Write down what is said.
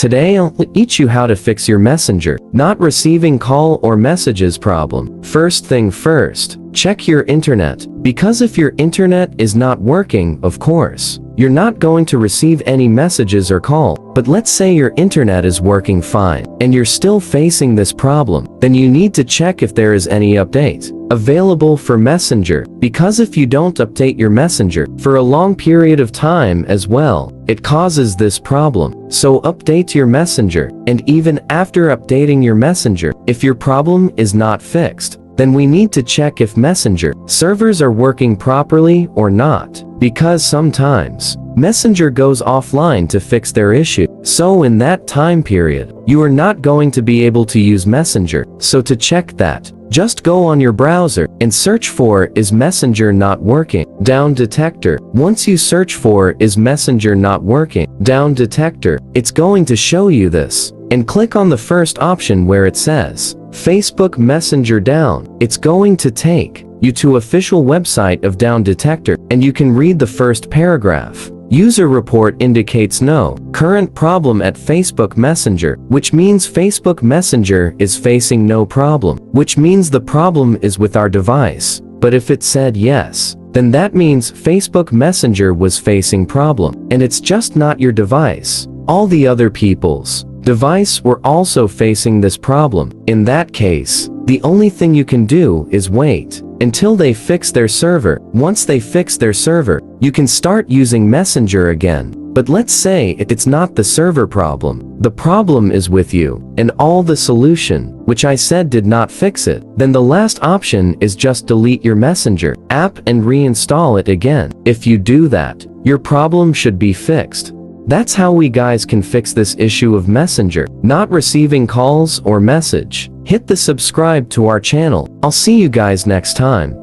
Today I'll teach you how to fix your Messenger not receiving call or messages problem. First thing first, check your internet, because if your internet is not working, of course, you're not going to receive any messages or call. But let's say your internet is working fine, and you're still facing this problem, then you need to check if there is any update available for Messenger, because if you don't update your Messenger for a long period of time as well, it causes this problem. So update your Messenger, and even after updating your Messenger, if your problem is not fixed, then we need to check if Messenger servers are working properly or not, because sometimes Messenger goes offline to fix their issue. So in that time period, you are not going to be able to use Messenger. So to check that, just go on your browser and search for "Is Messenger not working?" Down detector. Once you search for "Is Messenger not working?" down detector, it's going to show you this. And click on the first option where it says Facebook Messenger down. It's going to take you to official website of Down Detector, and you can read the first paragraph. User report indicates no current problem at Facebook Messenger, which means Facebook Messenger is facing no problem, which means the problem is with our device. But if it said yes, then that means Facebook Messenger was facing problem, and it's just not your device. All the other people's device were also facing this problem. In that case, the only thing you can do is wait until they fix their server. Once they fix their server, you can start using Messenger again. But let's say it's not the server problem, the problem is with you, and all the solution, which I said did not fix it, then the last option is just delete your Messenger app and reinstall it again. If you do that, your problem should be fixed. That's how we guys can fix this issue of Messenger not receiving calls or message. Hit the subscribe to our channel. I'll see you guys next time.